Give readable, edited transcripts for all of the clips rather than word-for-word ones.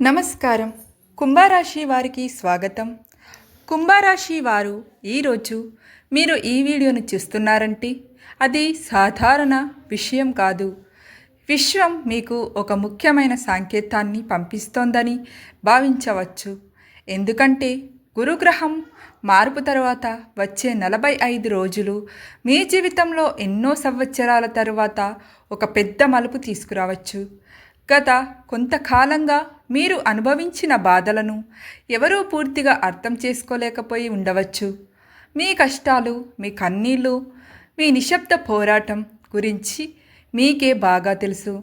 నమస్కారం. కుంభరాశి వారికి స్వాగతం. కుంభరాశి వారు ఈరోజు మీరు ఈ వీడియోను చూస్తున్నారంటే అది సాధారణ విషయం కాదు. విశ్వం మీకు ఒక ముఖ్యమైన సంకేతాన్ని పంపిస్తోందని భావించవచ్చు. ఎందుకంటే గురుగ్రహం మార్పు తర్వాత వచ్చే 45 రోజులు మీ జీవితంలో ఎన్నో సంవత్సరాల తర్వాత ఒక పెద్ద మలుపు తీసుకురావచ్చు. గత కొంతకాలంగా మీరు అనుభవించిన బాధలను ఎవరూ పూర్తిగా అర్థం చేసుకోలేకపోయి ఉండవచ్చు. మీ కష్టాలు, మీ కన్నీళ్ళు, మీ నిశ్శబ్ద పోరాటం గురించి మీకే బాగా తెలుసు.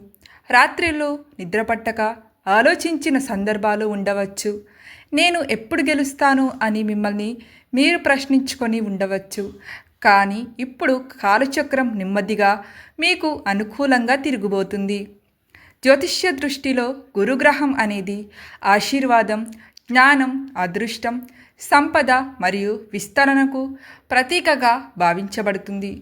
రాత్రిళ్ళు నిద్రపట్టక ఆలోచించిన సందర్భాలు ఉండవచ్చు. నేను ఎప్పుడు గెలుస్తాను అని మిమ్మల్ని మీరు ప్రశ్నించుకొని ఉండవచ్చు. కానీ ఇప్పుడు కాలచక్రం నెమ్మదిగా మీకు అనుకూలంగా తిరిగిపోతుంది. జ్యోతిష్య దృష్టిలో గురుగ్రహం అనేది ఆశీర్వాదం, జ్ఞానం, అదృష్టం, సంపద మరియు విస్తరణకు ప్రతీకగా భావించబడుతుంది.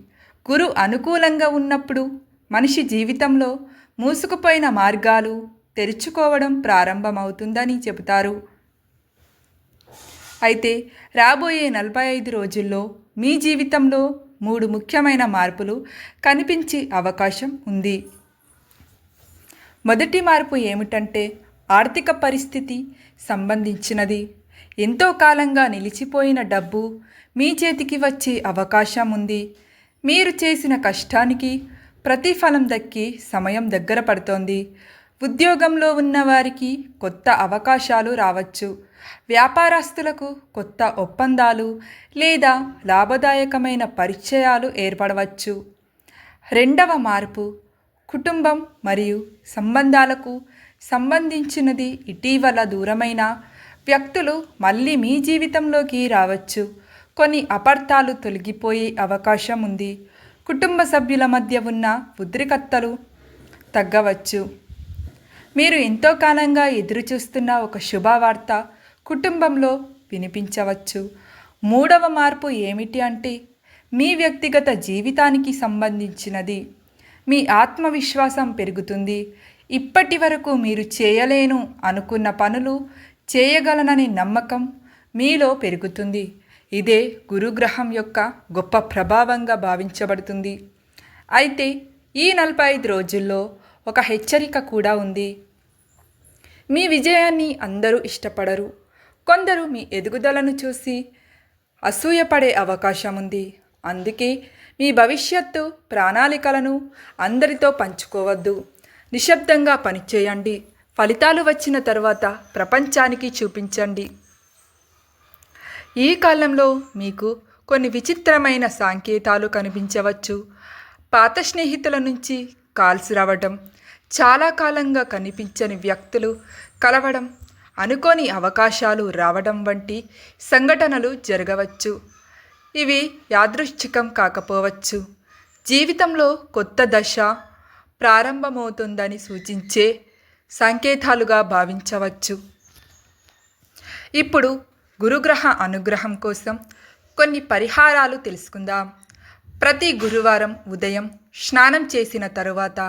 గురు అనుకూలంగా ఉన్నప్పుడు మనిషి జీవితంలో మూసుకుపోయిన మార్గాలు తెరుచుకోవడం ప్రారంభమవుతుందని చెబుతారు. అయితే రాబోయే 45 రోజుల్లో మీ జీవితంలో 3 ముఖ్యమైన మార్పులు కనిపించే అవకాశం ఉంది. మొదటి మార్పు ఏమిటంటే ఆర్థిక పరిస్థితి సంబంధించినది. ఎంతో కాలంగా నిలిచిపోయిన డబ్బు మీ చేతికి వచ్చే అవకాశం ఉంది. మీరు చేసిన కష్టానికి ప్రతిఫలం దక్కి సమయం దగ్గర పడుతోంది. ఉద్యోగంలో ఉన్నవారికి కొత్త అవకాశాలు రావచ్చు. వ్యాపారస్తులకు కొత్త ఒప్పందాలు లేదా లాభదాయకమైన పరిచయాలు ఏర్పడవచ్చు. రెండవ మార్పు కుటుంబం మరియు సంబంధాలకు సంబంధించినది. ఇటీవల దూరమైన వ్యక్తులు మళ్ళీ మీ జీవితంలోకి రావచ్చు. కొన్ని అపార్థాలు తొలగిపోయే అవకాశం ఉంది. కుటుంబ సభ్యుల మధ్య ఉన్న ఉద్రిక్తతలు తగ్గవచ్చు. మీరు ఎంతో కాలంగా ఎదురుచూస్తున్న ఒక శుభవార్త కుటుంబంలో వినిపించవచ్చు. మూడవ మార్పు ఏమిటి అంటే మీ వ్యక్తిగత జీవితానికి సంబంధించినది. మీ ఆత్మవిశ్వాసం పెరుగుతుంది. ఇప్పటి వరకు మీరు చేయలేను అనుకున్న పనులు చేయగలననే నమ్మకం మీలో పెరుగుతుంది. ఇదే గురుగ్రహం యొక్క గొప్ప ప్రభావంగా భావించబడుతుంది. అయితే ఈ 45 రోజుల్లో ఒక హెచ్చరిక కూడా ఉంది. మీ విజయాన్ని అందరూ ఇష్టపడరు. కొందరు మీ ఎదుగుదలను చూసి అసూయపడే అవకాశం ఉంది. అందుకే మీ భవిష్యత్తు ప్రణాళికలను అందరితో పంచుకోవద్దు. నిశ్శబ్దంగా పనిచేయండి. ఫలితాలు వచ్చిన తర్వాత ప్రపంచానికి చూపించండి. ఈ కాలంలో మీకు కొన్ని విచిత్రమైన సంకేతాలు కనిపించవచ్చు. పాత స్నేహితుల నుంచి కాల్స్ రావడం, చాలా కాలంగా కనిపించని వ్యక్తులు కలవడం, అనుకోని అవకాశాలు రావడం వంటి సంఘటనలు జరగవచ్చు. ఇవి యాదృచ్ఛికం కాకపోవచ్చు. జీవితంలో కొత్త దశ ప్రారంభమవుతుందని సూచించే సంకేతాలుగా భావించవచ్చు. ఇప్పుడు గురుగ్రహ అనుగ్రహం కోసం కొన్ని పరిహారాలు తెలుసుకుందాం. ప్రతి గురువారం ఉదయం స్నానం చేసిన తరువాత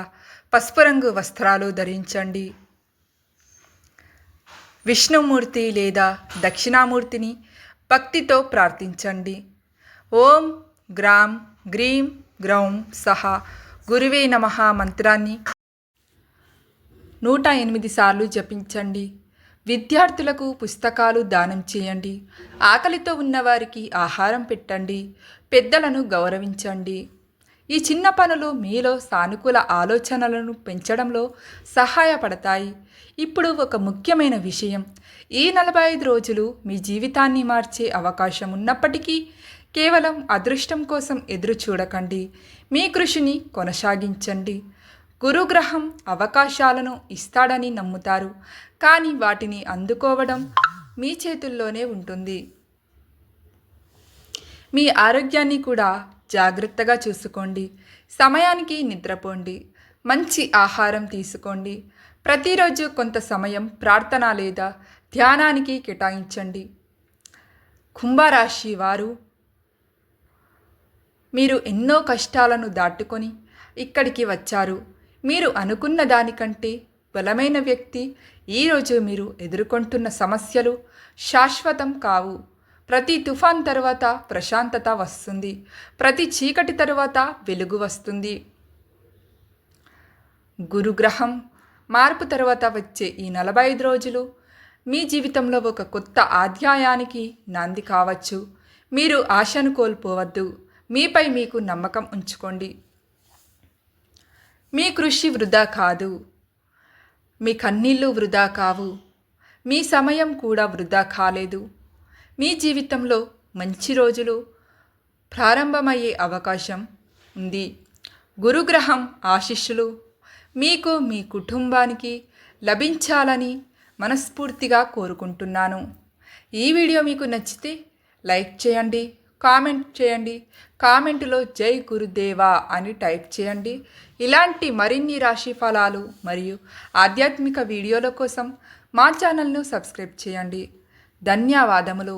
పసుపు రంగు వస్త్రాలు ధరించండి. విష్ణుమూర్తి లేదా దక్షిణామూర్తిని భక్తితో ప్రార్థించండి. ఓం గ్రాం గ్రీం గ్రౌం సహ గురువే నమః మంత్రాన్ని 108 సార్లు జపించండి. విద్యార్థులకు పుస్తకాలు దానం చేయండి. ఆకలితో ఉన్నవారికి ఆహారం పెట్టండి. పెద్దలను గౌరవించండి. ఈ చిన్న పనులు మీలో సానుకూల ఆలోచనలను పెంచడంలో సహాయపడతాయి. ఇప్పుడు ఒక ముఖ్యమైన విషయం. ఈ 45 రోజులు మీ జీవితాన్ని మార్చే అవకాశం ఉన్నప్పటికీ కేవలం అదృష్టం కోసం ఎదురు చూడకండి. మీ కృషిని కొనసాగించండి. గురుగ్రహం అవకాశాలను ఇస్తాడని నమ్ముతారు, కానీ వాటిని అందుకోవడం మీ చేతుల్లోనే ఉంటుంది. మీ ఆరోగ్యాన్ని కూడా జాగ్రత్తగా చూసుకోండి. సమయానికి నిద్రపోండి. మంచి ఆహారం తీసుకోండి. ప్రతిరోజు కొంత సమయం ప్రార్థన లేదా ధ్యానానికి కేటాయించండి. కుంభరాశి వారు, మీరు ఎన్నో కష్టాలను దాటుకొని ఇక్కడికి వచ్చారు. మీరు అనుకున్న దానికంటే బలమైన వ్యక్తి. ఈరోజు మీరు ఎదుర్కొంటున్న సమస్యలు శాశ్వతం కావు. ప్రతి తుఫాన్ తర్వాత ప్రశాంతత వస్తుంది. ప్రతి చీకటి తర్వాత వెలుగు వస్తుంది. గురుగ్రహం మార్పు తర్వాత వచ్చే ఈ 45 రోజులు మీ జీవితంలో ఒక కొత్త అధ్యాయానికి నాంది కావచ్చు. మీరు ఆశను కోల్పోవద్దు. మీపై మీకు నమ్మకం ఉంచుకోండి. మీ కృషి వృధా కాదు. మీ కన్నీళ్ళు వృధా కావు. మీ సమయం కూడా వృధా కాలేదు. మీ జీవితంలో మంచి రోజులు ప్రారంభమయ్యే అవకాశం ఉంది. గురుగ్రహం ఆశీస్సులు మీకు మీ కుటుంబానికి లభించాలని మనస్ఫూర్తిగా కోరుకుంటున్నాను. ఈ వీడియో మీకు నచ్చితే లైక్ చేయండి, కామెంట్ చేయండి. కామెంటులో జై గురుదేవా అని టైప్ చేయండి. ఇలాంటి మరిన్ని రాశి ఫలాలు మరియు ఆధ్యాత్మిక వీడియోల కోసం మా ఛానల్ను సబ్స్క్రైబ్ చేయండి. ధన్యవాదములు.